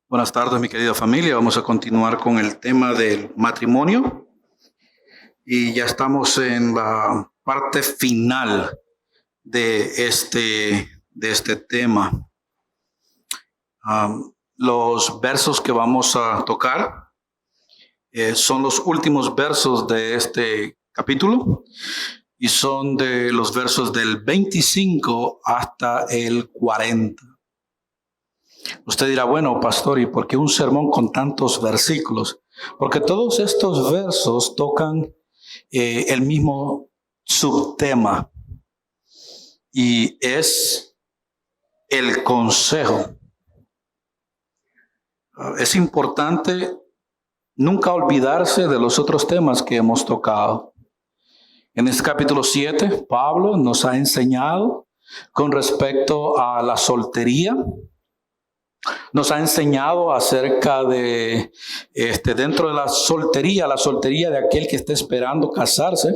Buenas tardes, mi querida familia. Vamos a continuar con el tema del matrimonio y ya estamos en la parte final de este tema. Los versos que vamos a tocar son los últimos versos de este capítulo y son de los versos del 25 hasta el 40. Usted dirá, bueno, pastor, ¿y por qué un sermón con tantos versículos? Porque todos estos versos tocan el mismo subtema y es el consejo. Es importante nunca olvidarse de los otros temas que hemos tocado. En este capítulo 7, Pablo nos ha enseñado con respecto a la soltería. Nos ha enseñado acerca de, dentro de la soltería de aquel que está esperando casarse.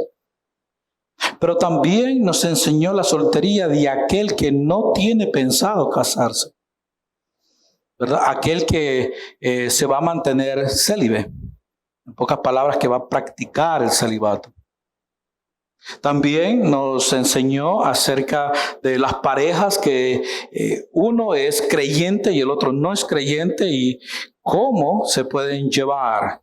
Pero también nos enseñó la soltería de aquel que no tiene pensado casarse, ¿verdad? Aquel que se va a mantener célibe. En pocas palabras, que va a practicar el celibato. También nos enseñó acerca de las parejas que uno es creyente y el otro no es creyente y cómo se pueden llevar,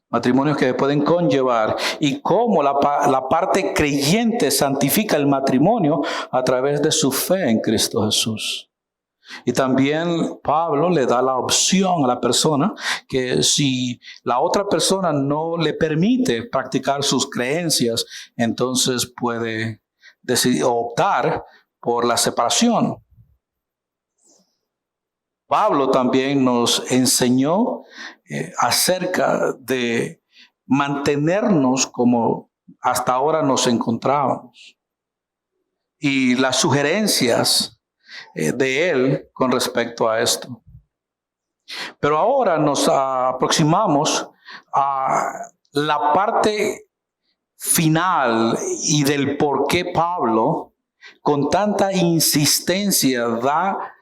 matrimonios que se pueden conllevar y cómo la parte creyente santifica el matrimonio a través de su fe en Cristo Jesús. Y también Pablo le da la opción a la persona que si la otra persona no le permite practicar sus creencias, entonces puede decidir optar por la separación. Pablo también nos enseñó acerca de mantenernos como hasta ahora nos encontrábamos y las sugerencias de él con respecto a esto. Pero ahora nos aproximamos a la parte final y del por qué Pablo con tanta insistencia da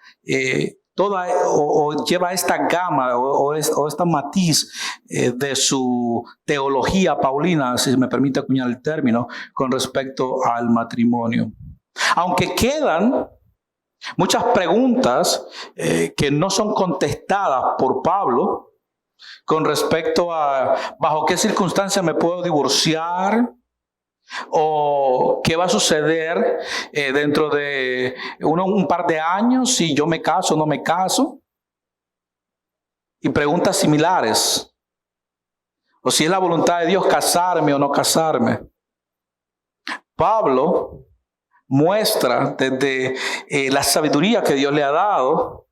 lleva esta gama o esta matiz de su teología paulina, si me permite acuñar el término, con respecto al matrimonio. Aunque quedan muchas preguntas que no son contestadas por Pablo con respecto a bajo qué circunstancias me puedo divorciar o qué va a suceder dentro de un par de años si yo me caso o no me caso, y preguntas similares, o si es la voluntad de Dios casarme o no casarme. Pablo muestra desde la sabiduría que Dios le ha dado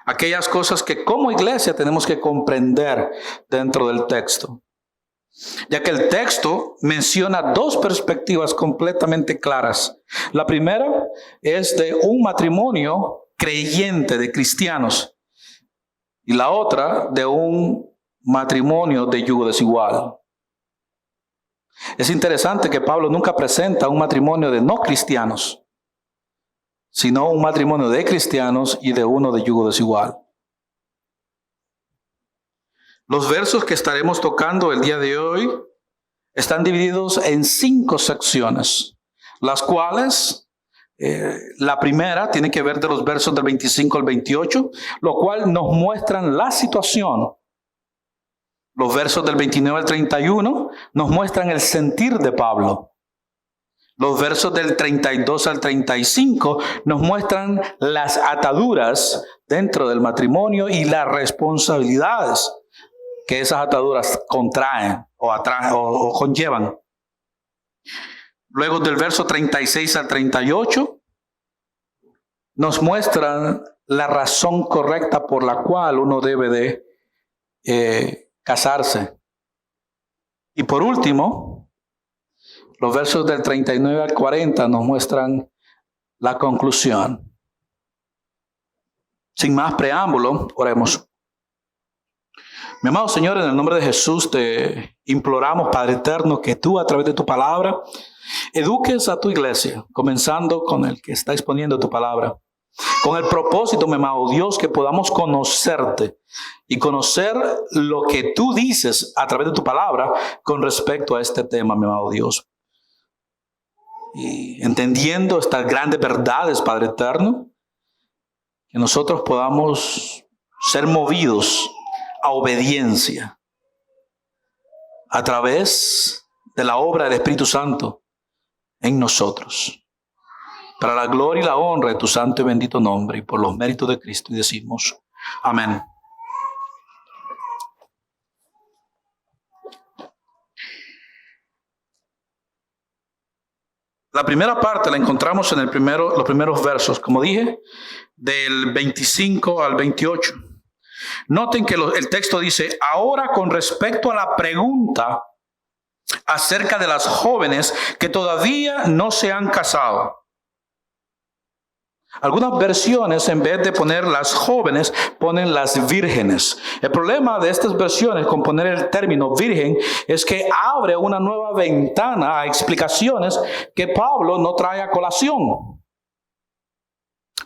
aquellas cosas que como iglesia tenemos que comprender dentro del texto, ya que el texto menciona dos perspectivas completamente claras. La primera es de un matrimonio creyente de cristianos y la otra de un matrimonio de yugo desigual. Es interesante que Pablo nunca presenta un matrimonio de no cristianos, sino un matrimonio de cristianos y de uno de yugo desigual. Los versos que estaremos tocando el día de hoy están divididos en 5 secciones, las cuales la primera tiene que ver de los versos del 25 al 28, lo cual nos muestran la situación. Los versos del 29 al 31 nos muestran el sentir de Pablo. Los versos del 32 al 35 nos muestran las ataduras dentro del matrimonio y las responsabilidades que esas ataduras contraen o conllevan. Luego del verso 36 al 38 nos muestran la razón correcta por la cual uno debe de casarse. Y por último, los versos del 39 al 40 nos muestran la conclusión. Sin más preámbulo, oremos. Mi amado Señor, en el nombre de Jesús te imploramos, Padre eterno, que tú a través de tu palabra eduques a tu iglesia, comenzando con el que está exponiendo tu palabra. Con el propósito, mi amado Dios, que podamos conocerte y conocer lo que tú dices a través de tu palabra con respecto a este tema, mi amado Dios. Y entendiendo estas grandes verdades, Padre eterno, que nosotros podamos ser movidos a obediencia a través de la obra del Espíritu Santo en nosotros. Para la gloria y la honra de tu santo y bendito nombre y por los méritos de Cristo. Y decimos, amén. La primera parte la encontramos en los primeros versos, como dije, del 25 al 28. Noten que el texto dice, ahora con respecto a la pregunta acerca de las jóvenes que todavía no se han casado. Algunas versiones, en vez de poner las jóvenes, ponen las vírgenes. El problema de estas versiones con poner el término virgen es que abre una nueva ventana a explicaciones que Pablo no trae a colación.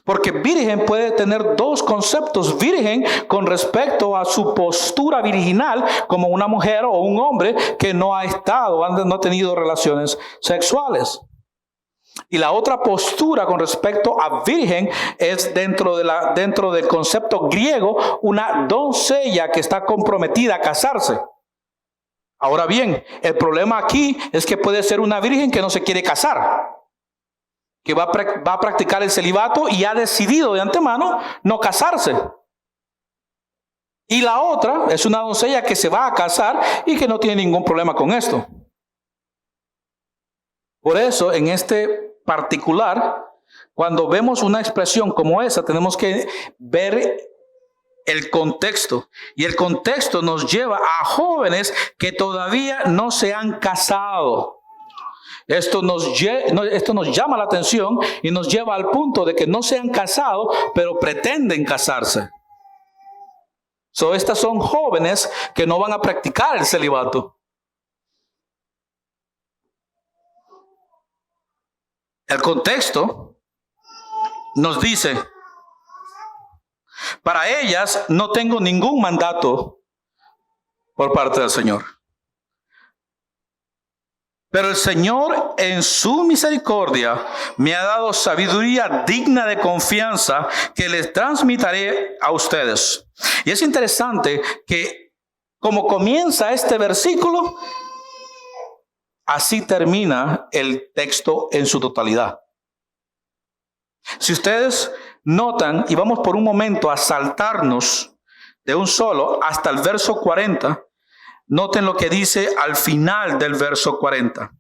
Porque virgen puede tener dos conceptos. Virgen con respecto a su postura virginal como una mujer o un hombre que no ha tenido relaciones sexuales. Y la otra postura con respecto a virgen es dentro del concepto griego, una doncella que está comprometida a casarse. Ahora bien, el problema aquí es que puede ser una virgen que no se quiere casar, que va a practicar el celibato y ha decidido de antemano no casarse. Y la otra es una doncella que se va a casar y que no tiene ningún problema con esto. Por eso, en este particular, cuando vemos una expresión como esa, tenemos que ver el contexto. Y el contexto nos lleva a jóvenes que todavía no se han casado. Esto nos llama la atención y nos lleva al punto de que no se han casado, pero pretenden casarse. Estas son jóvenes que no van a practicar el celibato. El contexto nos dice, para ellas no tengo ningún mandato por parte del Señor. Pero el Señor en su misericordia me ha dado sabiduría digna de confianza que les transmitiré a ustedes. Y es interesante que como comienza este versículo, así termina el texto en su totalidad. Si ustedes notan, y vamos por un momento a saltarnos de un solo hasta el verso 40, noten lo que dice al final del verso 40.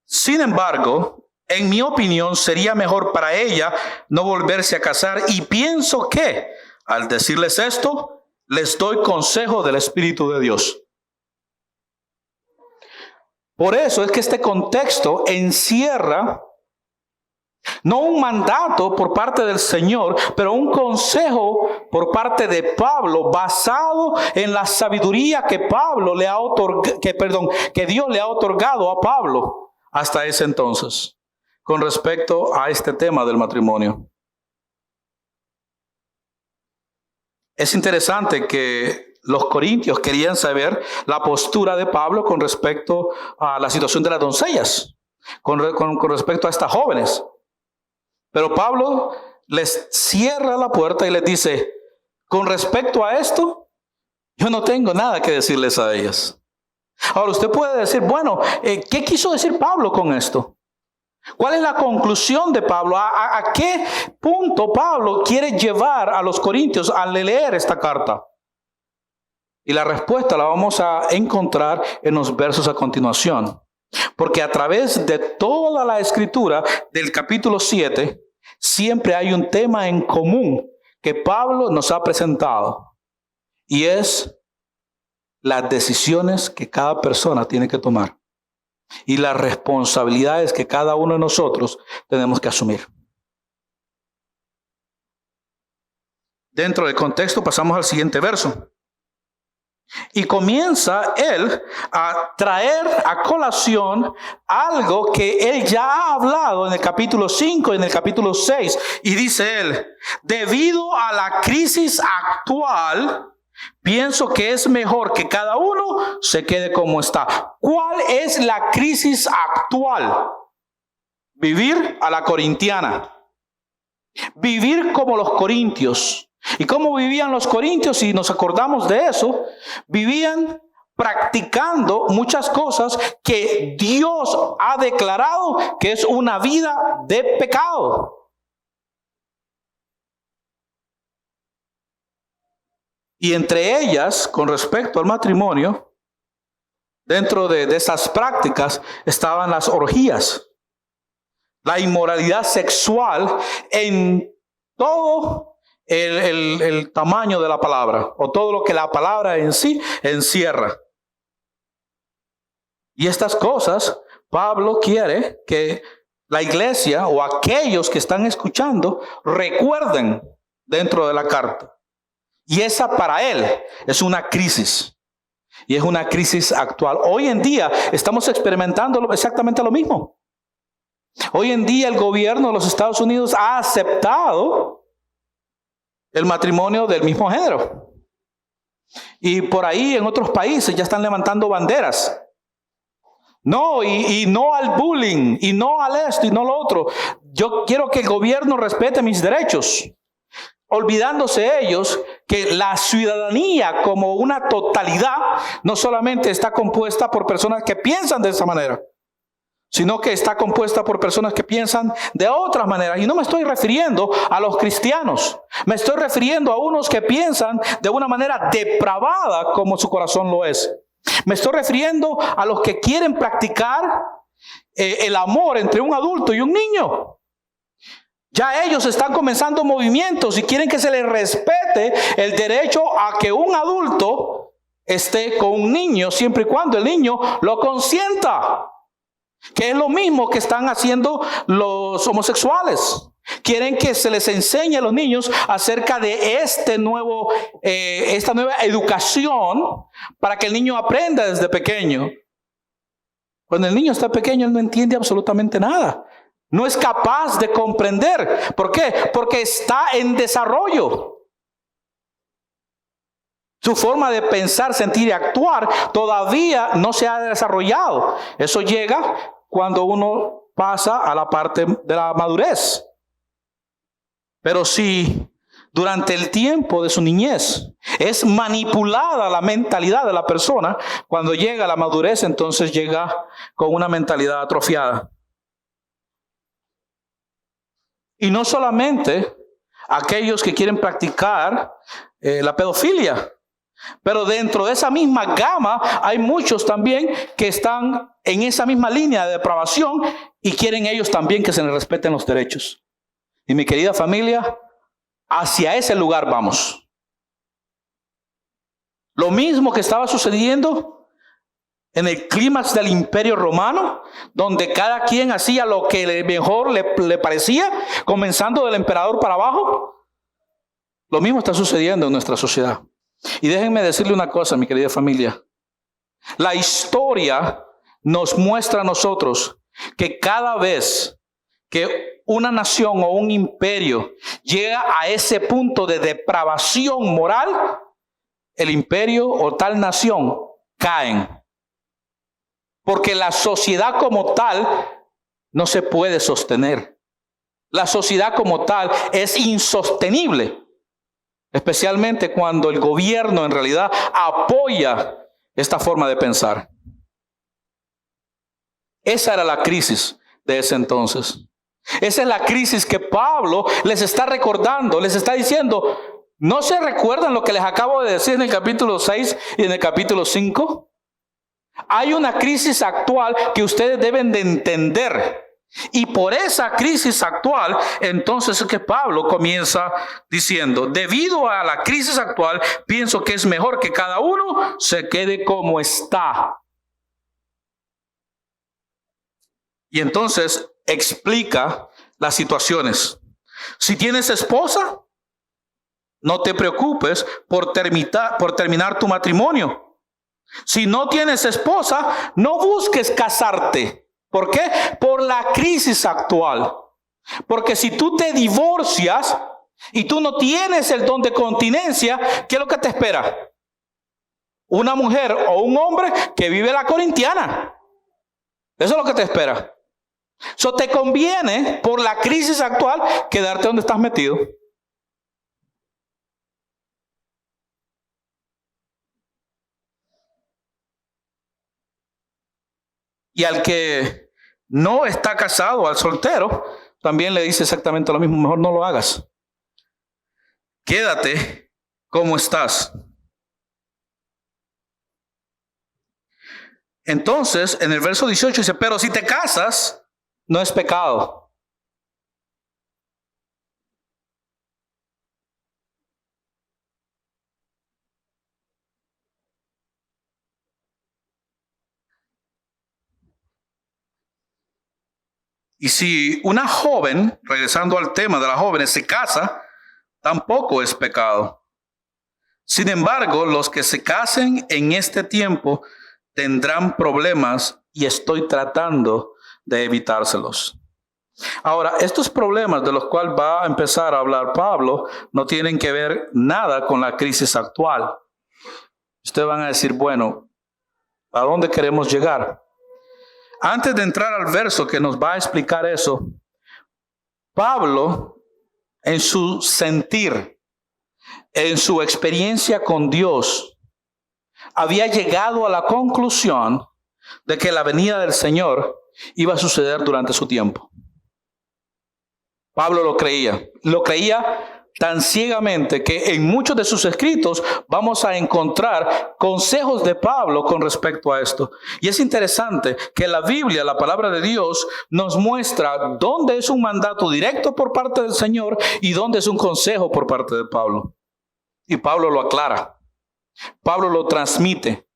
Sin embargo, en mi opinión, sería mejor para ella no volverse a casar, y pienso que, al decirles esto, les doy consejo del Espíritu de Dios. Por eso es que este contexto encierra no un mandato por parte del Señor, pero un consejo por parte de Pablo basado en la sabiduría que Dios le ha otorgado a Pablo hasta ese entonces con respecto a este tema del matrimonio. Es interesante que los corintios querían saber la postura de Pablo con respecto a la situación de las doncellas, con respecto a estas jóvenes. Pero Pablo les cierra la puerta y les dice, con respecto a esto, yo no tengo nada que decirles a ellas. Ahora usted puede decir, bueno, ¿qué quiso decir Pablo con esto? ¿Cuál es la conclusión de Pablo? ¿A qué punto Pablo quiere llevar a los corintios al leer esta carta? Y la respuesta la vamos a encontrar en los versos a continuación. Porque a través de toda la escritura del capítulo 7, siempre hay un tema en común que Pablo nos ha presentado. Y es las decisiones que cada persona tiene que tomar. Y las responsabilidades que cada uno de nosotros tenemos que asumir. Dentro del contexto pasamos al siguiente verso. Y comienza él a traer a colación algo que él ya ha hablado en el capítulo 5 y en el capítulo 6. Y dice él, debido a la crisis actual, pienso que es mejor que cada uno se quede como está. ¿Cuál es la crisis actual? Vivir a la corintiana. Vivir como los corintios. ¿Y cómo vivían los corintios? Si nos acordamos de eso, vivían practicando muchas cosas que Dios ha declarado que es una vida de pecado. Y entre ellas, con respecto al matrimonio, dentro de esas prácticas estaban las orgías, la inmoralidad sexual en todo el tamaño de la palabra, o todo lo que la palabra en sí encierra. Y estas cosas, Pablo quiere que la iglesia o aquellos que están escuchando recuerden dentro de la carta. Y esa para él es una crisis. Y es una crisis actual. Hoy en día estamos experimentando exactamente lo mismo. Hoy en día el gobierno de los Estados Unidos ha aceptado el matrimonio del mismo género. Y por ahí en otros países ya están levantando banderas. No, y no al bullying, y no al esto, y no lo otro. Yo quiero que el gobierno respete mis derechos. Olvidándose ellos que la ciudadanía como una totalidad no solamente está compuesta por personas que piensan de esa manera, sino que está compuesta por personas que piensan de otras maneras. Y no me estoy refiriendo a los cristianos. Me estoy refiriendo a unos que piensan de una manera depravada como su corazón lo es. Me estoy refiriendo a los que quieren practicar el amor entre un adulto y un niño. Ya ellos están comenzando movimientos y quieren que se les respete el derecho a que un adulto esté con un niño siempre y cuando el niño lo consienta. Que es lo mismo que están haciendo los homosexuales. Quieren que se les enseñe a los niños acerca de esta nueva educación para que el niño aprenda desde pequeño. Cuando el niño está pequeño, él no entiende absolutamente nada. No es capaz de comprender. ¿Por qué? Porque está en desarrollo. Su forma de pensar, sentir y actuar todavía no se ha desarrollado. Eso llega cuando uno pasa a la parte de la madurez. Pero si durante el tiempo de su niñez es manipulada la mentalidad de la persona, cuando llega a la madurez, entonces llega con una mentalidad atrofiada. Y no solamente aquellos que quieren practicar la pedofilia, pero dentro de esa misma gama hay muchos también que están en esa misma línea de depravación y quieren ellos también que se les respeten los derechos. Y mi querida familia, hacia ese lugar vamos. Lo mismo que estaba sucediendo en el clímax del Imperio Romano, donde cada quien hacía lo que mejor le parecía, comenzando del emperador para abajo. Lo mismo está sucediendo en nuestra sociedad. Y déjenme decirle una cosa, mi querida familia. La historia nos muestra a nosotros que cada vez que una nación o un imperio llega a ese punto de depravación moral, el imperio o tal nación caen. Porque la sociedad como tal no se puede sostener. La sociedad como tal es insostenible. Especialmente cuando el gobierno en realidad apoya esta forma de pensar. Esa era la crisis de ese entonces. Esa es la crisis que Pablo les está recordando, les está diciendo. ¿No se recuerdan lo que les acabo de decir en el capítulo 6 y en el capítulo 5? Hay una crisis actual que ustedes deben de entender. Y por esa crisis actual, entonces es que Pablo comienza diciendo, debido a la crisis actual, pienso que es mejor que cada uno se quede como está. Y entonces explica las situaciones. Si tienes esposa, no te preocupes por terminar tu matrimonio. Si no tienes esposa, no busques casarte. ¿Por qué? Por la crisis actual. Porque si tú te divorcias y tú no tienes el don de continencia, ¿qué es lo que te espera? Una mujer o un hombre que vive la corintiana. Eso es lo que te espera. So te conviene, por la crisis actual, quedarte donde estás metido. Y al que no está casado, al soltero, también le dice exactamente lo mismo. Mejor no lo hagas. Quédate como estás. Entonces, en el verso 18 dice, pero si te casas, no es pecado. Y si una joven, regresando al tema de las jóvenes, se casa, tampoco es pecado. Sin embargo, los que se casen en este tiempo tendrán problemas y estoy tratando de evitárselos. Ahora, estos problemas de los cuales va a empezar a hablar Pablo no tienen que ver nada con la crisis actual. Ustedes van a decir, bueno, ¿a dónde queremos llegar? Antes de entrar al verso que nos va a explicar eso, Pablo, en su sentir, en su experiencia con Dios, había llegado a la conclusión de que la venida del Señor iba a suceder durante su tiempo. Pablo lo creía tan ciegamente que en muchos de sus escritos vamos a encontrar consejos de Pablo con respecto a esto. Y es interesante que la Biblia, la palabra de Dios, nos muestra dónde es un mandato directo por parte del Señor y dónde es un consejo por parte de Pablo. Y Pablo lo aclara. Pablo lo transmite.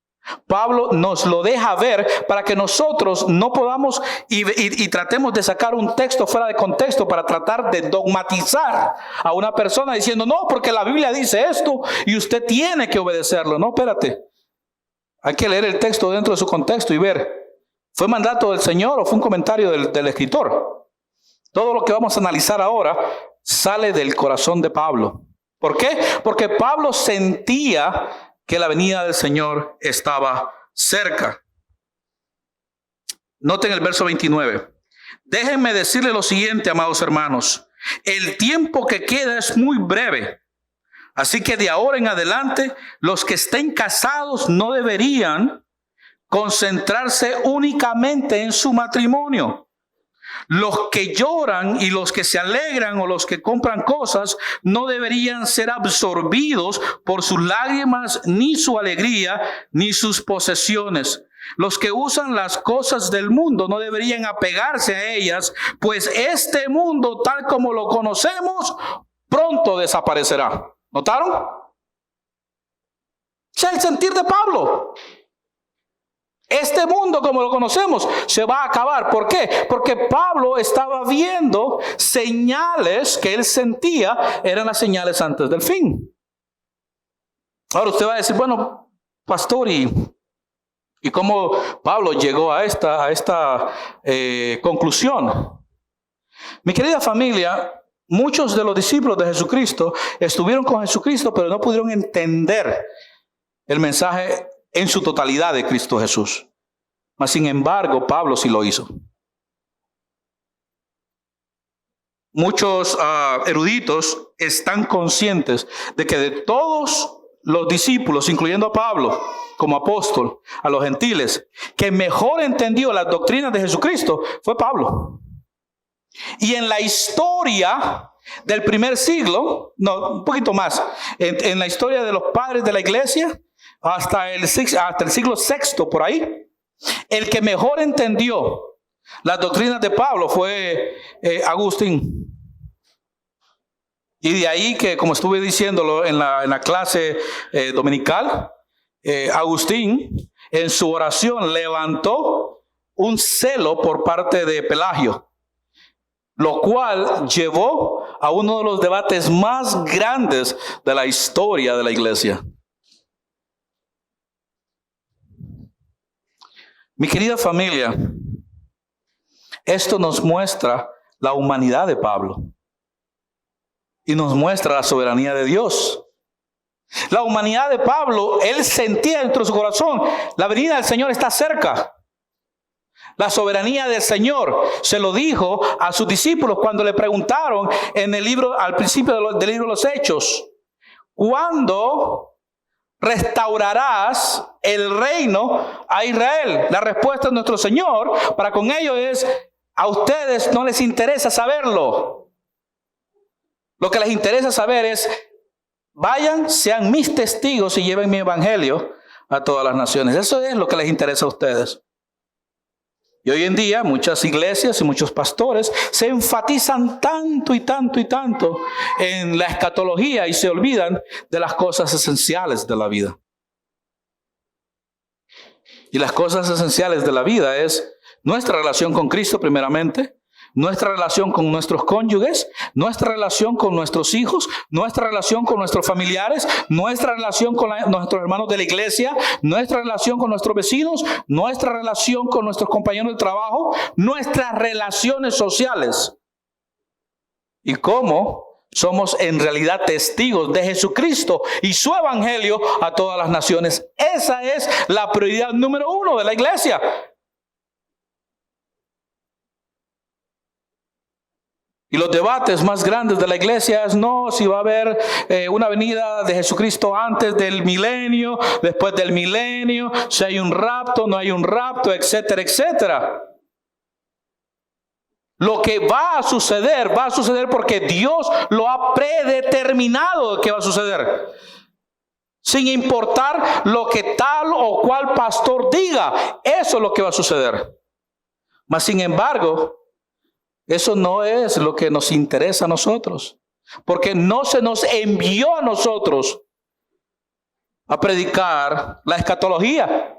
Pablo nos lo deja ver para que nosotros no podamos y tratemos de sacar un texto fuera de contexto para tratar de dogmatizar a una persona diciendo, no, porque la Biblia dice esto y usted tiene que obedecerlo. No, espérate. Hay que leer el texto dentro de su contexto y ver, ¿fue mandato del Señor o fue un comentario del escritor? Todo lo que vamos a analizar ahora sale del corazón de Pablo. ¿Por qué? Porque Pablo sentía que la venida del Señor estaba cerca. Noten el verso 29. Déjenme decirle lo siguiente, amados hermanos. El tiempo que queda es muy breve. Así que de ahora en adelante, los que estén casados no deberían concentrarse únicamente en su matrimonio. Los que lloran y los que se alegran o los que compran cosas no deberían ser absorbidos por sus lágrimas, ni su alegría, ni sus posesiones. Los que usan las cosas del mundo no deberían apegarse a ellas, pues este mundo, tal como lo conocemos, pronto desaparecerá. ¿Notaron? Ese es el sentir de Pablo. Este mundo como lo conocemos se va a acabar. ¿Por qué? Porque Pablo estaba viendo señales que él sentía eran las señales antes del fin. Ahora usted va a decir, bueno, pastor, ¿y cómo Pablo llegó a esta conclusión? Mi querida familia, muchos de los discípulos de Jesucristo estuvieron con Jesucristo, pero no pudieron entender el mensaje en su totalidad de Cristo Jesús. Mas sin embargo, Pablo sí lo hizo. Muchos eruditos están conscientes de que de todos los discípulos, incluyendo a Pablo como apóstol, a los gentiles, que mejor entendió las doctrinas de Jesucristo fue Pablo. Y en la historia del primer siglo, no, un poquito más, en la historia de los padres de la iglesia, hasta el siglo VI por ahí, el que mejor entendió las doctrinas de Pablo fue Agustín. Y de ahí que, como estuve diciéndolo en la clase dominical, Agustín en su oración levantó un celo por parte de Pelagio, lo cual llevó a uno de los debates más grandes de la historia de la iglesia. Mi querida familia, esto nos muestra la humanidad de Pablo y nos muestra la soberanía de Dios. La humanidad de Pablo, él sentía dentro de su corazón, la venida del Señor está cerca. La soberanía del Señor se lo dijo a sus discípulos cuando le preguntaron en el libro, al principio del libro de los Hechos, ¿cuándo restaurarás el reino a Israel? La respuesta de nuestro Señor para con ellos es: a ustedes no les interesa saberlo. Lo que les interesa saber es: vayan, sean mis testigos y lleven mi evangelio a todas las naciones. Eso es lo que les interesa a ustedes. Y hoy en día muchas iglesias y muchos pastores se enfatizan tanto y tanto y tanto en la escatología y se olvidan de las cosas esenciales de la vida. Y las cosas esenciales de la vida es nuestra relación con Cristo primeramente, nuestra relación con nuestros cónyuges, nuestra relación con nuestros hijos, nuestra relación con nuestros familiares, nuestra relación con nuestros hermanos de la iglesia, nuestra relación con nuestros vecinos, nuestra relación con nuestros compañeros de trabajo, nuestras relaciones sociales. Y cómo somos en realidad testigos de Jesucristo y su evangelio a todas las naciones. Esa es la prioridad número 1 de la iglesia. Y los debates más grandes de la iglesia es no si va a haber una venida de Jesucristo antes del milenio, después del milenio, si hay un rapto, no hay un rapto, etcétera, etcétera. Lo que va a suceder porque Dios lo ha predeterminado que va a suceder. Sin importar lo que tal o cual pastor diga, eso es lo que va a suceder. Mas sin embargo, eso no es lo que nos interesa a nosotros, porque no se nos envió a nosotros a predicar la escatología.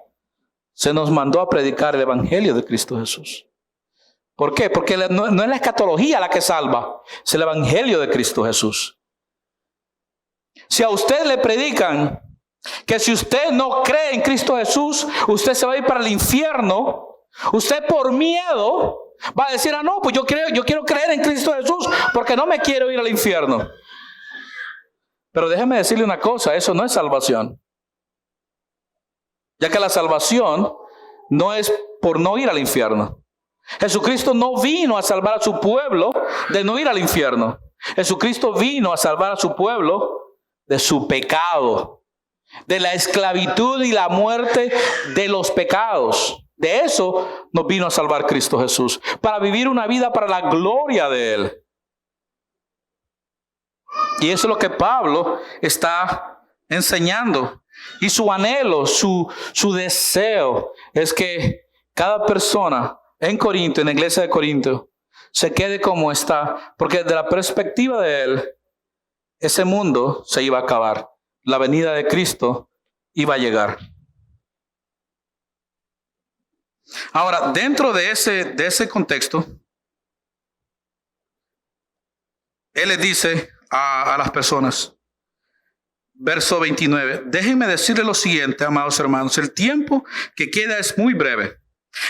Se nos mandó a predicar el evangelio de Cristo Jesús. ¿Por qué? Porque no es la escatología la que salva, es el evangelio de Cristo Jesús. Si a usted le predican que si usted no cree en Cristo Jesús, usted se va a ir para el infierno, usted por miedo va a decir: ah, no, pues yo quiero creer en Cristo Jesús porque no me quiero ir al infierno. Pero déjeme decirle una cosa, eso no es salvación. Ya que la salvación no es por no ir al infierno. Jesucristo no vino a salvar a su pueblo de no ir al infierno. Jesucristo vino a salvar a su pueblo de su pecado, de la esclavitud y la muerte de los pecados. De eso nos vino a salvar Cristo Jesús, para vivir una vida para la gloria de Él. Y eso es lo que Pablo está enseñando. Y su anhelo, su deseo es que cada persona en Corinto, en la iglesia de Corinto, se quede como está, porque desde la perspectiva de él, ese mundo se iba a acabar. La venida de Cristo iba a llegar. Ahora, dentro de ese contexto, él les dice a las personas, verso 29, déjenme decirles lo siguiente, amados hermanos, el tiempo que queda es muy breve.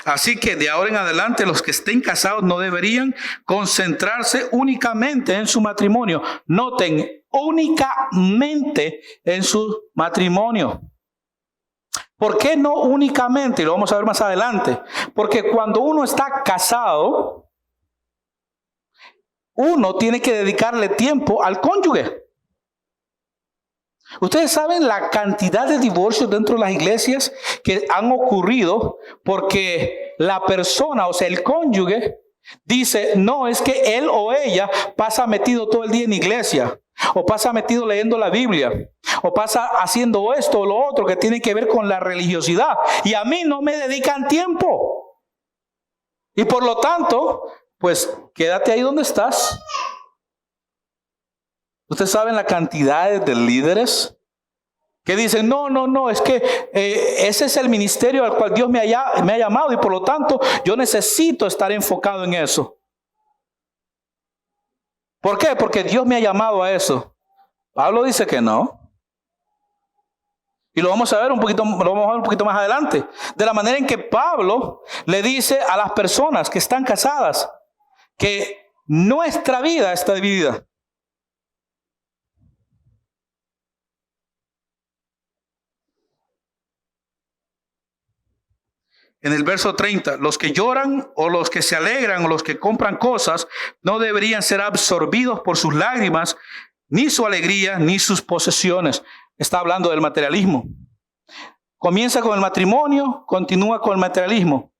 Así que de ahora en adelante los que estén casados no deberían concentrarse únicamente en su matrimonio. Noten, únicamente en su matrimonio. ¿Por qué no únicamente? Y lo vamos a ver más adelante. Porque cuando uno está casado, uno tiene que dedicarle tiempo al cónyuge. Ustedes saben la cantidad de divorcios dentro de las iglesias que han ocurrido porque la persona, o sea, el cónyuge, dice, no, es que él o ella pasa metido todo el día en iglesia, o pasa metido leyendo la Biblia, o pasa haciendo esto o lo otro que tiene que ver con la religiosidad, y a mí no me dedican tiempo. Y por lo tanto, pues quédate ahí donde estás. Ustedes saben la cantidad de líderes que dicen, no, es que ese es el ministerio al cual Dios me ha llamado y por lo tanto yo necesito estar enfocado en eso. ¿Por qué? Porque Dios me ha llamado a eso. Pablo dice que no. Y lo vamos a ver un poquito más adelante. De la manera en que Pablo le dice a las personas que están casadas que nuestra vida está dividida. En el verso 30, los que lloran o los que se alegran o los que compran cosas no deberían ser absorbidos por sus lágrimas, ni su alegría, ni sus posesiones. Está hablando del materialismo. Comienza con el matrimonio, continúa con el materialismo.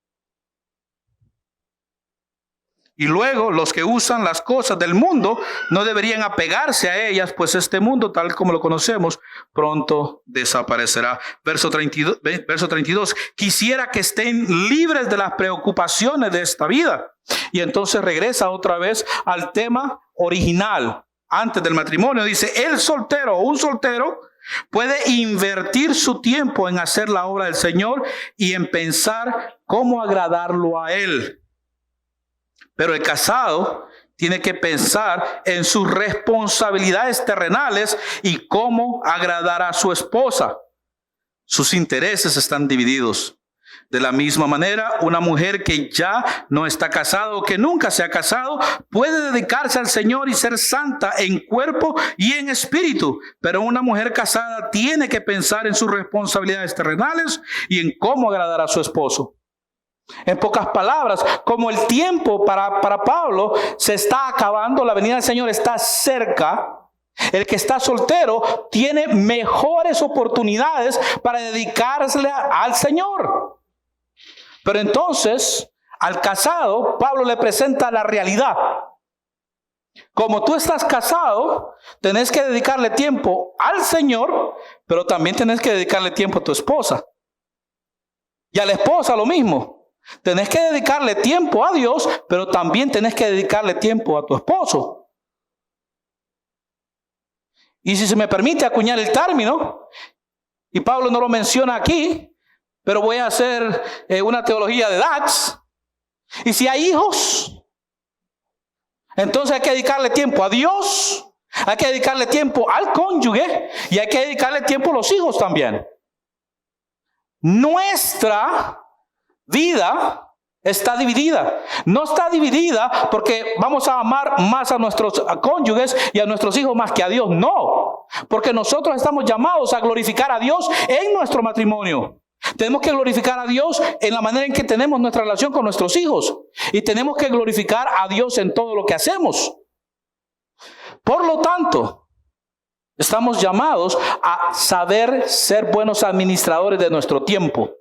Y luego los que usan las cosas del mundo no deberían apegarse a ellas, pues este mundo, tal como lo conocemos, pronto desaparecerá. Verso 32. Quisiera que estén libres de las preocupaciones de esta vida. Y entonces regresa otra vez al tema original. Antes del matrimonio dice, el soltero o un soltero puede invertir su tiempo en hacer la obra del Señor y en pensar cómo agradarlo a Él. Pero el casado tiene que pensar en sus responsabilidades terrenales y cómo agradar a su esposa. Sus intereses están divididos. De la misma manera, una mujer que ya no está casada o que nunca se ha casado puede dedicarse al Señor y ser santa en cuerpo y en espíritu. Pero una mujer casada tiene que pensar en sus responsabilidades terrenales y en cómo agradar a su esposo. En pocas palabras, como el tiempo para Pablo se está acabando, la venida del Señor está cerca, el que está soltero tiene mejores oportunidades para dedicársele al Señor. Pero entonces, al casado, Pablo le presenta la realidad. Como tú estás casado, tenés que dedicarle tiempo al Señor, pero también tenés que dedicarle tiempo a tu esposa. Y a la esposa lo mismo. Tenés que dedicarle tiempo a Dios, pero también tenés que dedicarle tiempo a tu esposo. Y si se me permite acuñar el término, y Pablo no lo menciona aquí, pero voy a hacer una teología de edades. Y si hay hijos, entonces hay que dedicarle tiempo a Dios, hay que dedicarle tiempo al cónyuge y hay que dedicarle tiempo a los hijos también. Nuestra vida está dividida. No está dividida porque vamos a amar más a nuestros cónyuges y a nuestros hijos más que a Dios. No, porque nosotros estamos llamados a glorificar a Dios en nuestro matrimonio. Tenemos que glorificar a Dios en la manera en que tenemos nuestra relación con nuestros hijos. Y tenemos que glorificar a Dios en todo lo que hacemos. Por lo tanto, estamos llamados a saber ser buenos administradores de nuestro tiempo.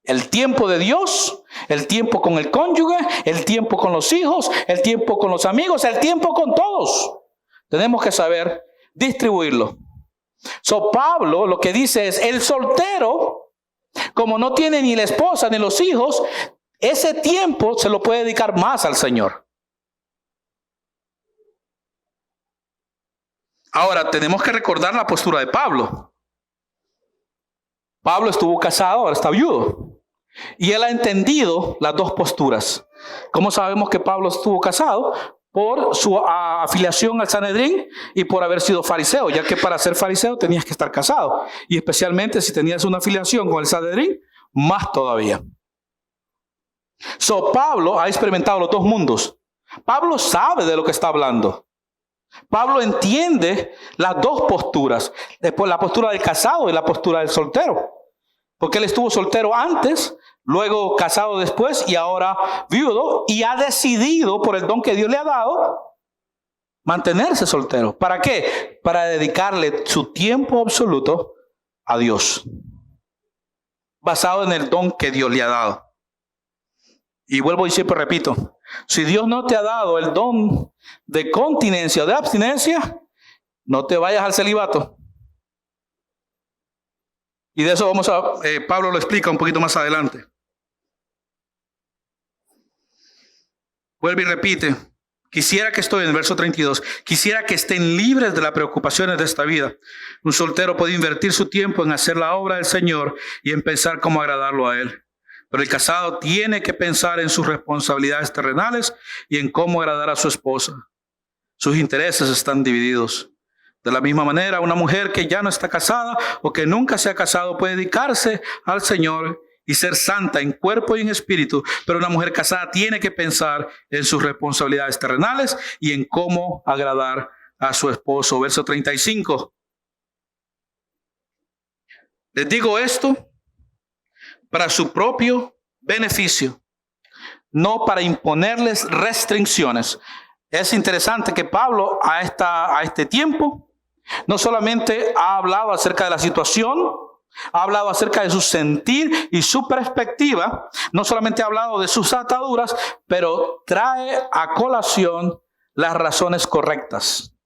El tiempo de Dios, el tiempo con el cónyuge, el tiempo con los hijos, el tiempo con los amigos, el tiempo con todos. Tenemos que saber distribuirlo. Pablo lo que dice es, el soltero, como no tiene ni la esposa ni los hijos, ese tiempo se lo puede dedicar más al Señor. Ahora, tenemos que recordar la postura de Pablo. Pablo estuvo casado, ahora está viudo. Y él ha entendido las dos posturas. ¿Cómo sabemos que Pablo estuvo casado? Por su afiliación al Sanedrín y por haber sido fariseo, ya que para ser fariseo tenías que estar casado. Y especialmente si tenías una afiliación con el Sanedrín, más todavía. Pablo ha experimentado los dos mundos. Pablo sabe de lo que está hablando. Pablo entiende las dos posturas, la postura del casado y la postura del soltero. Porque él estuvo soltero antes, luego casado después y ahora viudo, y ha decidido por el don que Dios le ha dado mantenerse soltero. ¿Para qué? Para dedicarle su tiempo absoluto a Dios, basado en el don que Dios le ha dado. Y vuelvo y siempre repito, si Dios no te ha dado el don de continencia o de abstinencia, no te vayas al celibato. Y de eso Pablo lo explica un poquito más adelante. Vuelve y repite. Quisiera que estoy en el verso 32. Quisiera que estén libres de las preocupaciones de esta vida. Un soltero puede invertir su tiempo en hacer la obra del Señor y en pensar cómo agradarlo a Él. Pero el casado tiene que pensar en sus responsabilidades terrenales y en cómo agradar a su esposa. sus intereses están divididos. De la misma manera, una mujer que ya no está casada o que nunca se ha casado puede dedicarse al Señor y ser santa en cuerpo y en espíritu, pero una mujer casada tiene que pensar en sus responsabilidades terrenales y en cómo agradar a su esposo. Verso 35. Les digo esto para su propio beneficio, no para imponerles restricciones. Es interesante que Pablo a este tiempo no solamente ha hablado acerca de la situación, ha hablado acerca de su sentir y su perspectiva, no solamente ha hablado de sus ataduras, pero trae a colación las razones correctas.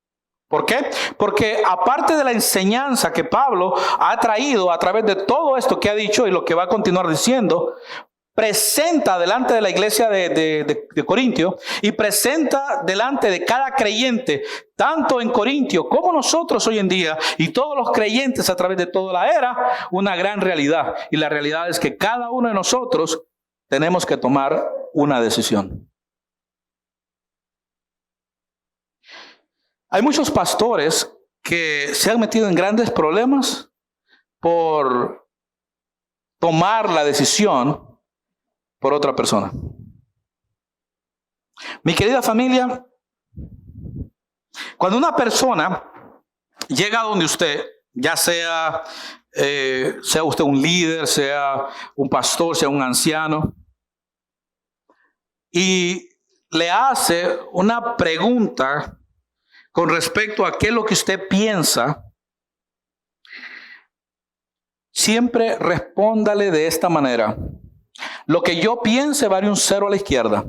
¿Por qué? Porque aparte de la enseñanza que Pablo ha traído a través de todo esto que ha dicho y lo que va a continuar diciendo, presenta delante de la iglesia de Corintio y presenta delante de cada creyente, tanto en Corintio como nosotros hoy en día y todos los creyentes a través de toda la era, una gran realidad. Y la realidad es que cada uno de nosotros tenemos que tomar una decisión. Hay muchos pastores que se han metido en grandes problemas por tomar la decisión por otra persona. Mi querida familia, cuando una persona llega a donde usted, ya sea usted un líder, sea un pastor, sea un anciano, y le hace una pregunta con respecto a qué es lo que usted piensa, siempre respóndale de esta manera: lo que yo piense vale un 0 a la izquierda.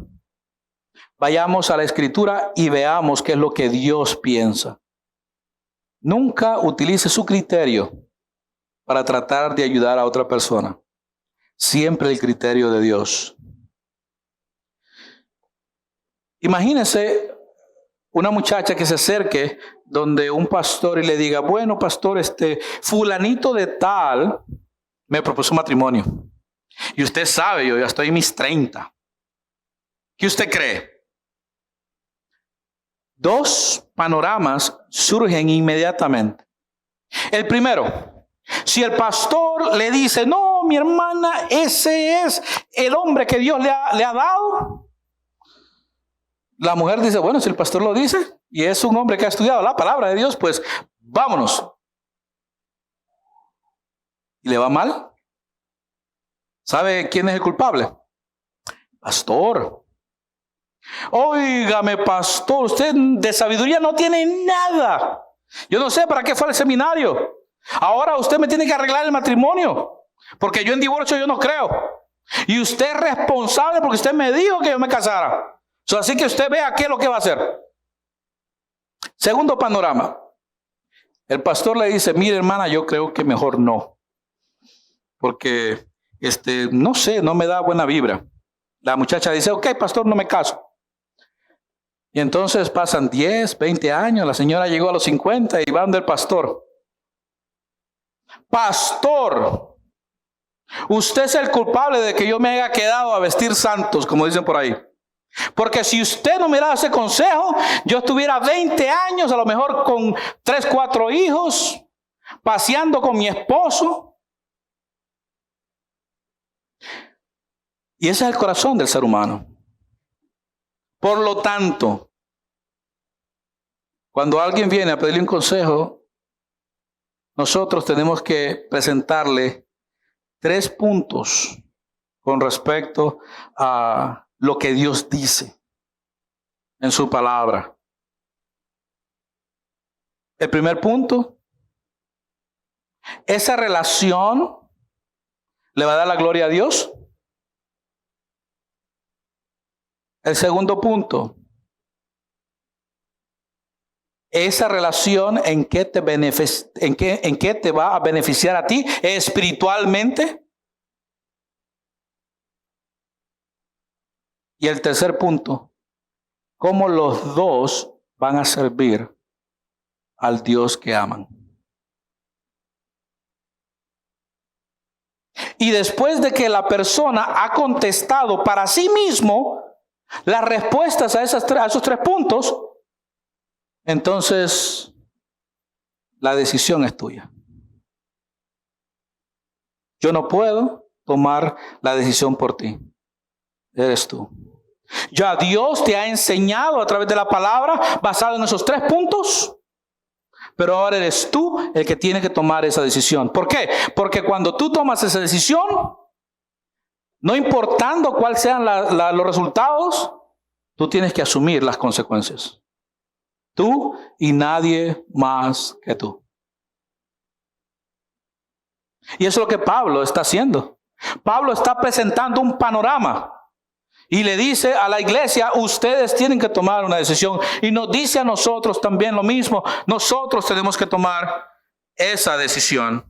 Vayamos a la Escritura y veamos qué es lo que Dios piensa. Nunca utilice su criterio para tratar de ayudar a otra persona. Siempre el criterio de Dios. Imagínese una muchacha que se acerque donde un pastor y le diga: bueno, pastor, fulanito de tal me propuso matrimonio. Y usted sabe, yo ya estoy en mis 30. ¿Qué usted cree? Dos panoramas surgen inmediatamente. El primero, si el pastor le dice: no, mi hermana, ese es el hombre que Dios le ha dado. La mujer dice: bueno, si el pastor lo dice y es un hombre que ha estudiado la palabra de Dios, pues vámonos. ¿Y le va mal? ¿Sabe quién es el culpable? Pastor. Óigame, pastor, usted de sabiduría no tiene nada. Yo no sé para qué fue al seminario. Ahora usted me tiene que arreglar el matrimonio, porque yo en divorcio yo no creo. Y usted es responsable porque usted me dijo que yo me casara. Así que usted vea qué es lo que va a hacer. Segundo panorama. El pastor le dice: mire, hermana, yo creo que mejor no, porque no sé, no me da buena vibra. La muchacha dice: ok, pastor, no me caso. Y entonces pasan 10, 20 años, la señora llegó a los 50 y van del pastor. Pastor, usted es el culpable de que yo me haya quedado a vestir santos, como dicen por ahí. Porque si usted no me daba ese consejo, yo estuviera 20 años, a lo mejor con 3, 4 hijos, paseando con mi esposo. Y ese es el corazón del ser humano. Por lo tanto, cuando alguien viene a pedirle un consejo, nosotros tenemos que presentarle 3 puntos con respecto a lo que Dios dice en su palabra. El primer punto: ¿esa relación le va a dar la gloria a Dios? El segundo punto: ¿esa relación en qué te va a beneficiar a ti espiritualmente? Y el tercer punto: ¿cómo los dos van a servir al Dios que aman? Y después de que la persona ha contestado para sí mismo las respuestas a esos 3 puntos, entonces la decisión es tuya. Yo no puedo tomar la decisión por ti. Eres tú. Ya Dios te ha enseñado a través de la palabra, basado en esos 3 puntos, pero ahora eres tú el que tiene que tomar esa decisión. ¿Por qué? Porque cuando tú tomas esa decisión, no importando cuáles sean los resultados, tú tienes que asumir las consecuencias. Tú y nadie más que tú. Y eso es lo que Pablo está haciendo. Pablo está presentando un panorama y le dice a la iglesia, ustedes tienen que tomar una decisión. Y nos dice a nosotros también lo mismo. Nosotros tenemos que tomar esa decisión.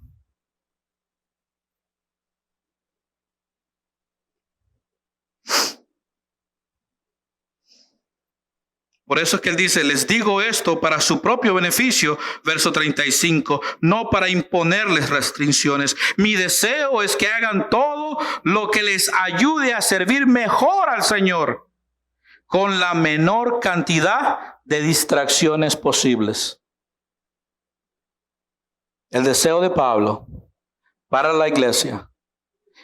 Por eso es que él dice, les digo esto para su propio beneficio, verso 35, no para imponerles restricciones. Mi deseo es que hagan todo lo que les ayude a servir mejor al Señor, con la menor cantidad de distracciones posibles. El deseo de Pablo para la iglesia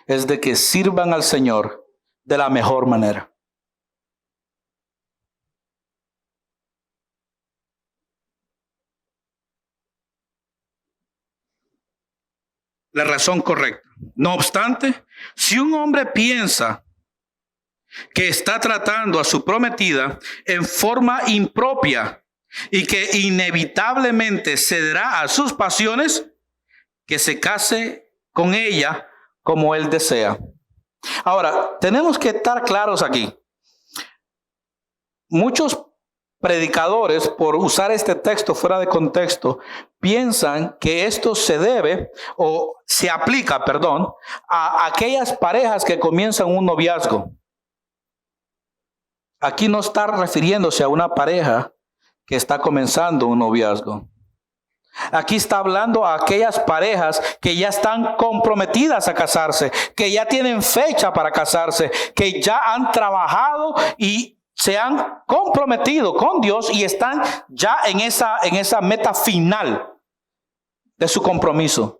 es de que sirvan al Señor de la mejor manera. La razón correcta. No obstante, si un hombre piensa que está tratando a su prometida en forma impropia y que inevitablemente cederá a sus pasiones, que se case con ella como él desea. Ahora, tenemos que estar claros aquí. Muchos predicadores, por usar este texto fuera de contexto, piensan que esto se debe o se aplica, a aquellas parejas que comienzan un noviazgo. Aquí no está refiriéndose a una pareja que está comenzando un noviazgo. Aquí está hablando a aquellas parejas que ya están comprometidas a casarse, que ya tienen fecha para casarse, que ya han trabajado y se han comprometido con Dios y están ya en esa meta final de su compromiso.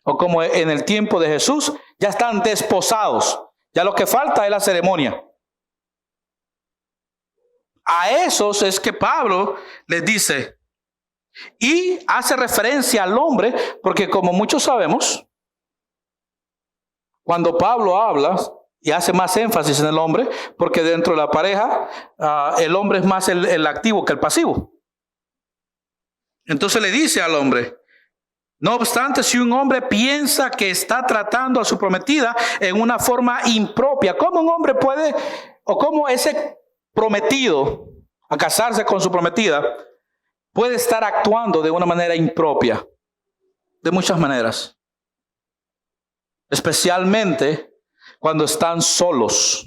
O como en el tiempo de Jesús, ya están desposados. Ya lo que falta es la ceremonia. A esos es que Pablo les dice, y hace referencia al hombre, porque como muchos sabemos, cuando Pablo habla, y hace más énfasis en el hombre, porque dentro de la pareja, el hombre es más el activo que el pasivo. Entonces le dice al hombre, no obstante, si un hombre piensa que está tratando a su prometida en una forma impropia, ¿cómo un hombre puede, o cómo ese prometido a casarse con su prometida puede estar actuando de una manera impropia? De muchas maneras. Especialmente cuando están solos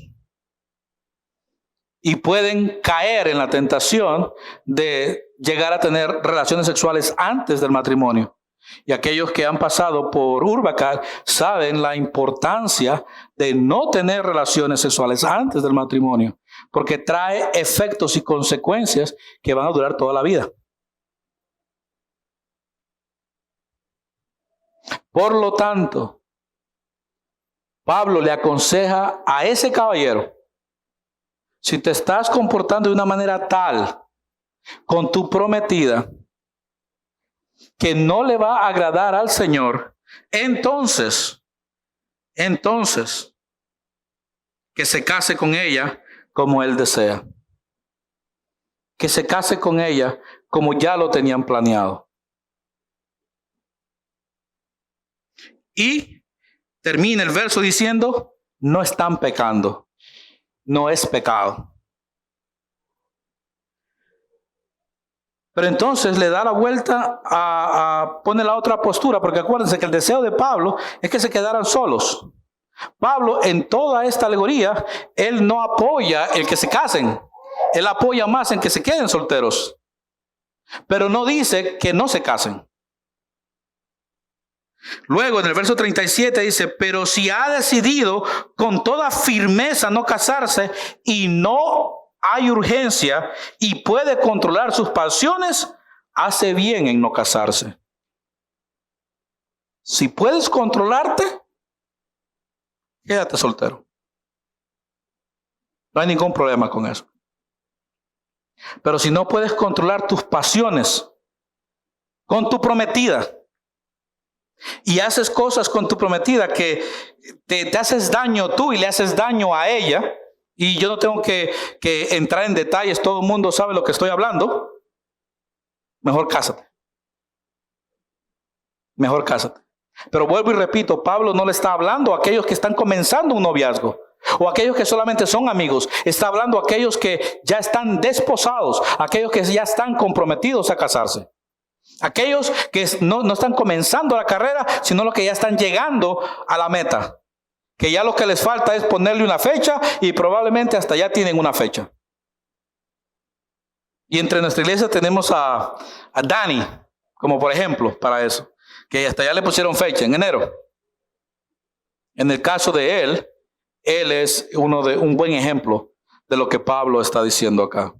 y pueden caer en la tentación de llegar a tener relaciones sexuales antes del matrimonio. Y aquellos que han pasado por Urbacar saben la importancia de no tener relaciones sexuales antes del matrimonio, porque trae efectos y consecuencias que van a durar toda la vida. Por lo tanto, Pablo le aconseja a ese caballero, si te estás comportando de una manera tal con tu prometida que no le va a agradar al Señor, entonces, que se case con ella como él desea. Que se case con ella como ya lo tenían planeado. Y termina el verso diciendo, no están pecando, no es pecado. Pero entonces le da la vuelta pone la otra postura, porque acuérdense que el deseo de Pablo es que se quedaran solos. Pablo en toda esta alegoría, él no apoya el que se casen, él apoya más en que se queden solteros, pero no dice que no se casen. Luego en el verso 37 dice, pero si ha decidido con toda firmeza no casarse y no hay urgencia y puede controlar sus pasiones, hace bien en no casarse. Si puedes controlarte, quédate soltero. No hay ningún problema con eso. Pero si no puedes controlar tus pasiones con tu prometida y haces cosas con tu prometida que te haces daño tú y le haces daño a ella, y yo no tengo que entrar en detalles, todo el mundo sabe lo que estoy hablando, mejor cásate. Mejor cásate. Pero vuelvo y repito, Pablo no le está hablando a aquellos que están comenzando un noviazgo o aquellos que solamente son amigos. Está hablando a aquellos que ya están desposados, aquellos que ya están comprometidos a casarse. Aquellos que no están comenzando la carrera, sino los que ya están llegando a la meta. Que ya lo que les falta es ponerle una fecha y probablemente hasta ya tienen una fecha. Y entre nuestra iglesia tenemos a Dani, como por ejemplo, para eso. Que hasta ya le pusieron fecha, en enero. En el caso de él es un buen ejemplo de lo que Pablo está diciendo acá.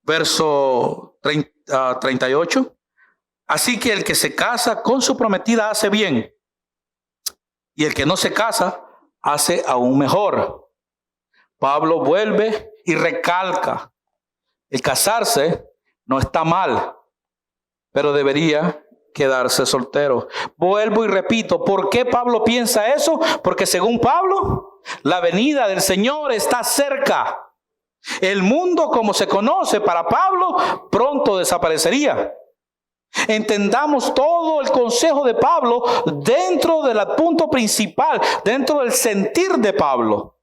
Verso 38. Así que el que se casa con su prometida hace bien, y el que no se casa hace aún mejor. Pablo vuelve y recalca: el casarse no está mal, pero debería quedarse soltero. Vuelvo y repito, ¿por qué Pablo piensa eso? Porque según Pablo, la venida del Señor está cerca. El mundo como se conoce para Pablo pronto desaparecería. Entendamos todo el consejo de Pablo dentro del punto principal, dentro del sentir de Pablo.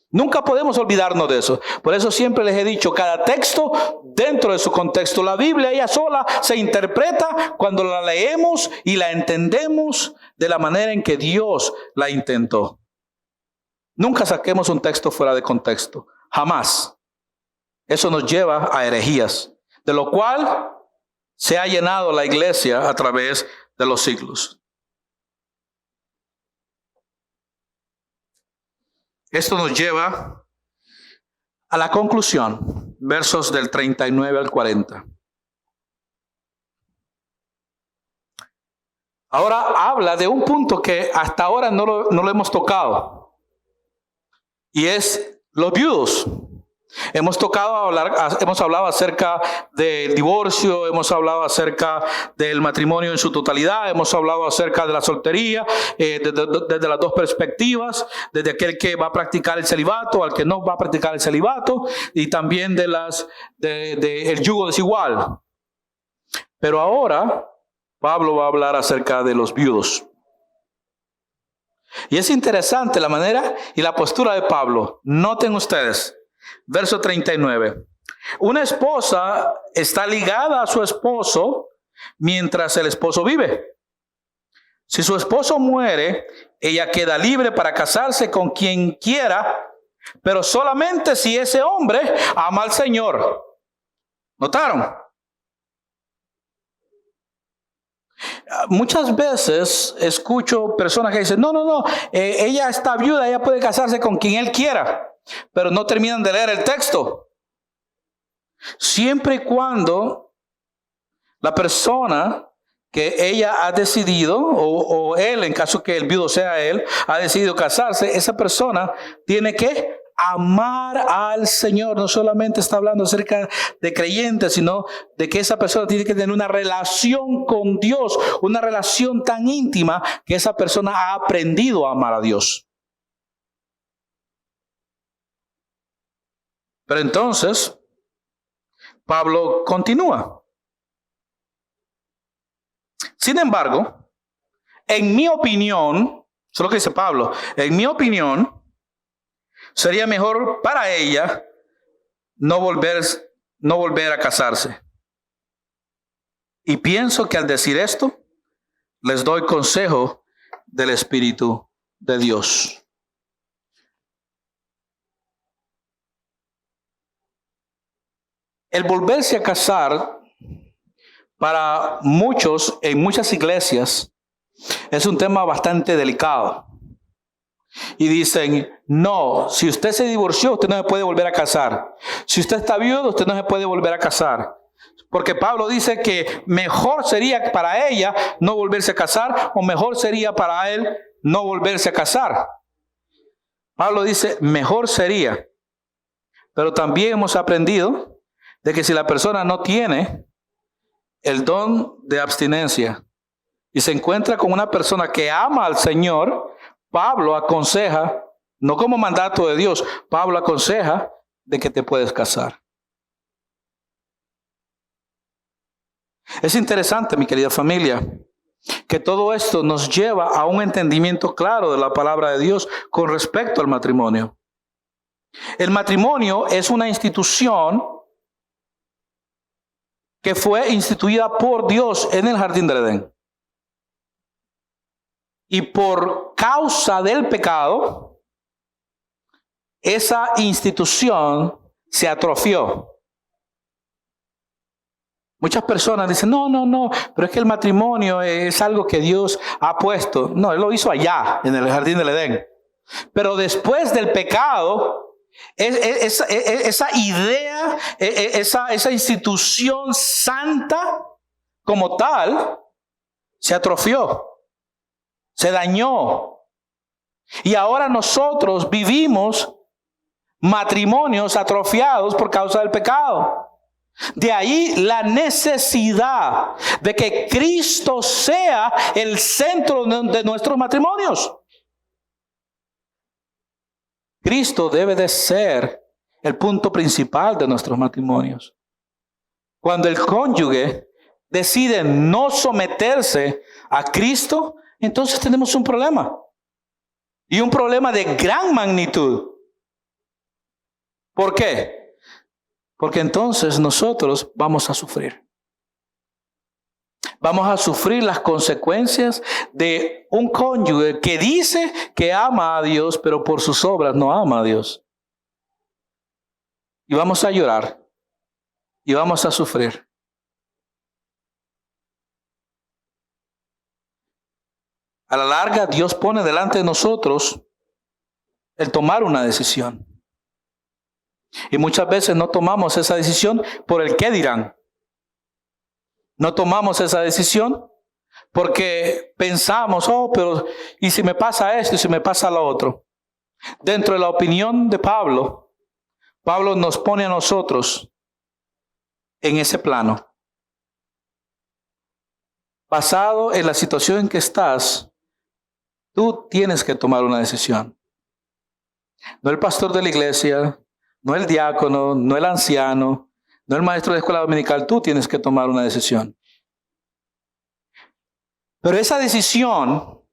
Nunca podemos olvidarnos de eso. Por eso siempre les he dicho, cada texto dentro de su contexto. La Biblia ella sola se interpreta cuando la leemos y la entendemos de la manera en que Dios la intentó. Nunca saquemos un texto fuera de contexto. Jamás. Eso nos lleva a herejías, de lo cual se ha llenado la iglesia a través de los siglos. Esto nos lleva a la conclusión, versos del 39 al 40. Ahora habla de un punto que hasta ahora no lo hemos tocado, y es los viudos. Hemos hablado acerca del divorcio, hemos hablado acerca del matrimonio en su totalidad, hemos hablado acerca de la soltería, desde las dos perspectivas, desde aquel que va a practicar el celibato al que no va a practicar el celibato, y también el yugo desigual. Pero ahora Pablo va a hablar acerca de los viudos. Y es interesante la manera y la postura de Pablo. Noten ustedes. Verso 39. Una esposa está ligada a su esposo mientras el esposo vive. Si su esposo muere, ella queda libre para casarse con quien quiera, pero solamente si ese hombre ama al Señor. ¿Notaron? Muchas veces escucho personas que dicen, no, ella está viuda, ella puede casarse con quien él quiera. Pero no terminan de leer el texto. Siempre y cuando la persona que ella ha decidido, o él, en caso que el viudo sea él, ha decidido casarse, esa persona tiene que amar al Señor. No solamente está hablando acerca de creyentes, sino de que esa persona tiene que tener una relación con Dios, una relación tan íntima que esa persona ha aprendido a amar a Dios. Pero entonces, Pablo continúa. Sin embargo, en mi opinión, eso es lo que dice Pablo, en mi opinión, sería mejor para ella no volver a casarse. Y pienso que al decir esto, les doy consejo del Espíritu de Dios. El volverse a casar para muchos, en muchas iglesias, Es un tema bastante delicado. Y dicen, no, si usted se divorció, usted no se puede volver a casar. Si usted está viudo, usted no se puede volver a casar. Porque Pablo dice que mejor sería para ella no volverse a casar, o mejor sería para él no volverse a casar. Pablo dice, mejor sería. Pero también hemos aprendido de que si la persona no tiene el don de abstinencia y se encuentra con una persona que ama al Señor, Pablo aconseja, no como mandato de Dios, Pablo aconseja de que te puedes casar. Es interesante, mi querida familia, que todo esto nos lleva a un entendimiento claro de la palabra de Dios con respecto al matrimonio. El matrimonio es una institución que fue instituida por Dios en el jardín del Edén. Y por causa del pecado, esa institución se atrofió. Muchas personas dicen, no, pero es que el matrimonio es algo que Dios ha puesto. No, Él lo hizo allá, en el jardín del Edén. Pero después del pecado, esa idea, esa institución santa como tal, se atrofió, se dañó. Y ahora nosotros vivimos matrimonios atrofiados por causa del pecado. De ahí la necesidad de que Cristo sea el centro de nuestros matrimonios. Cristo debe de ser el punto principal de nuestros matrimonios. Cuando el cónyuge decide no someterse a Cristo, entonces tenemos un problema. Y un problema de gran magnitud. ¿Por qué? Porque entonces nosotros vamos a sufrir. Vamos a sufrir las consecuencias de un cónyuge que dice que ama a Dios, pero por sus obras no ama a Dios. Y vamos a llorar. Y vamos a sufrir. A la larga, Dios pone delante de nosotros el tomar una decisión. Y muchas veces no tomamos esa decisión por el qué dirán. No tomamos esa decisión porque pensamos, pero ¿y si me pasa esto y si me pasa lo otro? Dentro de la opinión de Pablo, Pablo nos pone a nosotros en ese plano. Basado en la situación en que estás, tú tienes que tomar una decisión. No el pastor de la iglesia, no el diácono, no el anciano, no el maestro de escuela dominical, tú tienes que tomar una decisión. Pero esa decisión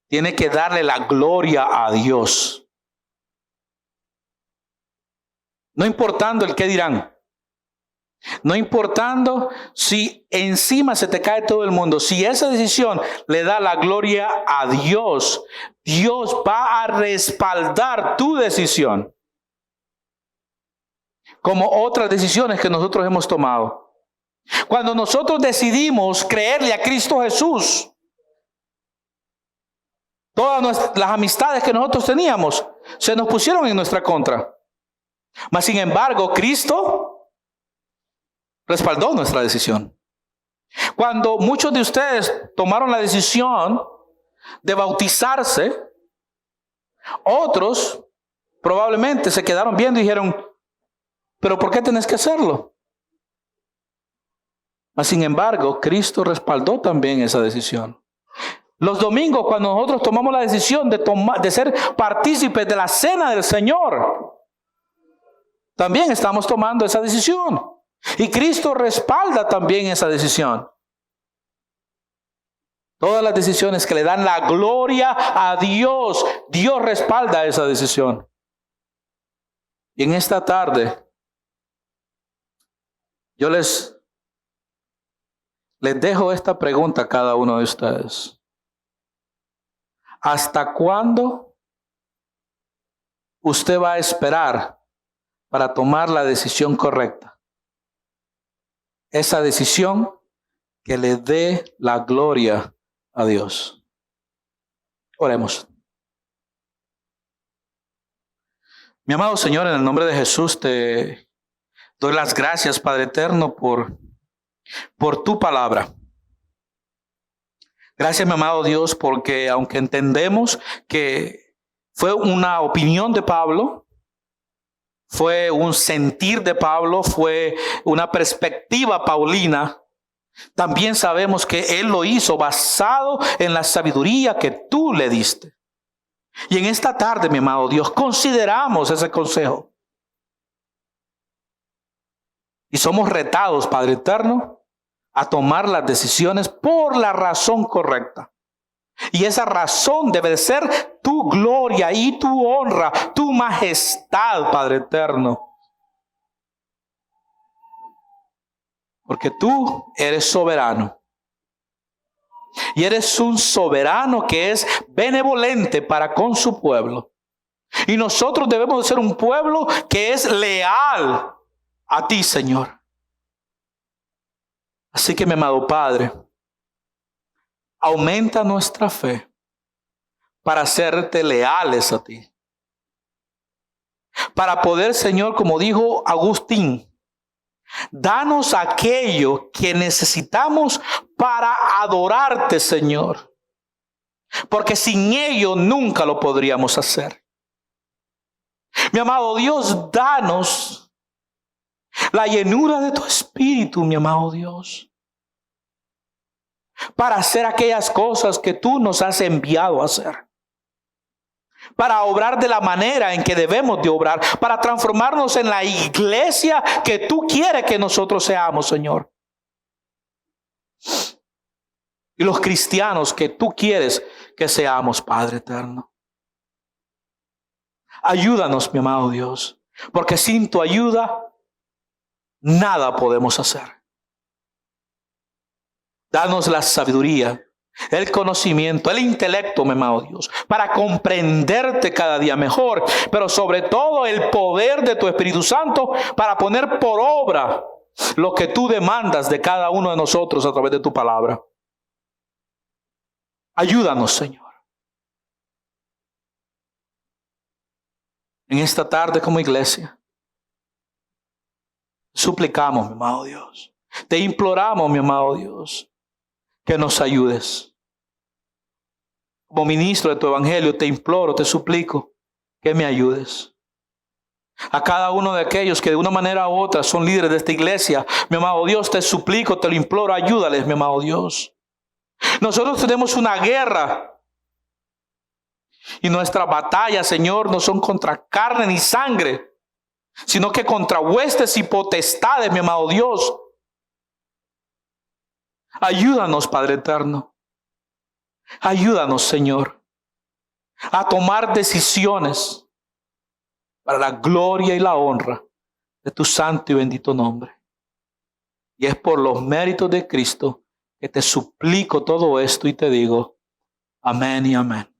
tiene que darle la gloria a Dios. No importando el qué dirán. No importando si encima se te cae todo el mundo. Si esa decisión le da la gloria a Dios, Dios va a respaldar tu decisión. Como otras decisiones que nosotros hemos tomado. Cuando nosotros decidimos creerle a Cristo Jesús, todas las amistades que nosotros teníamos se nos pusieron en nuestra contra. Mas sin embargo, Cristo respaldó nuestra decisión. Cuando muchos de ustedes tomaron la decisión de bautizarse, otros probablemente se quedaron viendo y dijeron, ¿pero por qué tenés que hacerlo? Mas sin embargo, Cristo respaldó también esa decisión. Los domingos, cuando nosotros tomamos la decisión de ser partícipes de la cena del Señor, también estamos tomando esa decisión. Y Cristo respalda también esa decisión. Todas las decisiones que le dan la gloria a Dios, Dios respalda esa decisión. Y en esta tarde, yo les dejo esta pregunta a cada uno de ustedes. ¿Hasta cuándo usted va a esperar para tomar la decisión correcta? Esa decisión que le dé la gloria a Dios. Oremos. Mi amado Señor, en el nombre de Jesús te doy las gracias, Padre eterno, por tu palabra. Gracias, mi amado Dios, porque aunque entendemos que fue una opinión de Pablo, fue un sentir de Pablo, fue una perspectiva paulina, también sabemos que él lo hizo basado en la sabiduría que tú le diste. Y en esta tarde, mi amado Dios, consideramos ese consejo. Y somos retados, Padre eterno, a tomar las decisiones por la razón correcta. Y esa razón debe de ser tu gloria y tu honra, tu majestad, Padre eterno. Porque tú eres soberano. Y eres un soberano que es benevolente para con su pueblo. Y nosotros debemos de ser un pueblo que es leal a ti, Señor. Así que, mi amado Padre, aumenta nuestra fe para hacerte leales a ti. Para poder, Señor, como dijo Agustín, danos aquello que necesitamos para adorarte, Señor. Porque sin ello nunca lo podríamos hacer. Mi amado Dios, danos la llenura de tu espíritu, mi amado Dios, para hacer aquellas cosas que tú nos has enviado a hacer. Para obrar de la manera en que debemos de obrar. Para transformarnos en la iglesia que tú quieres que nosotros seamos, Señor. Y los cristianos que tú quieres que seamos, Padre eterno. Ayúdanos, mi amado Dios. Porque sin tu ayuda, nada podemos hacer. Danos la sabiduría, el conocimiento, el intelecto, mi amado Dios, para comprenderte cada día mejor, pero sobre todo el poder de tu Espíritu Santo para poner por obra lo que tú demandas de cada uno de nosotros a través de tu palabra. Ayúdanos, Señor. En esta tarde como iglesia, suplicamos, mi amado Dios. Te imploramos, mi amado Dios, que nos ayudes. Como ministro de tu evangelio, te imploro, te suplico que me ayudes. A cada uno de aquellos que de una manera u otra son líderes de esta iglesia, mi amado Dios, te suplico, te lo imploro, ayúdales, mi amado Dios. Nosotros tenemos una guerra. Y nuestras batallas, Señor, no son contra carne ni sangre, sino que contra huestes y potestades, mi amado Dios. Ayúdanos, Padre eterno. Ayúdanos, Señor, a tomar decisiones para la gloria y la honra de tu santo y bendito nombre. Y es por los méritos de Cristo que te suplico todo esto y te digo, amén y amén.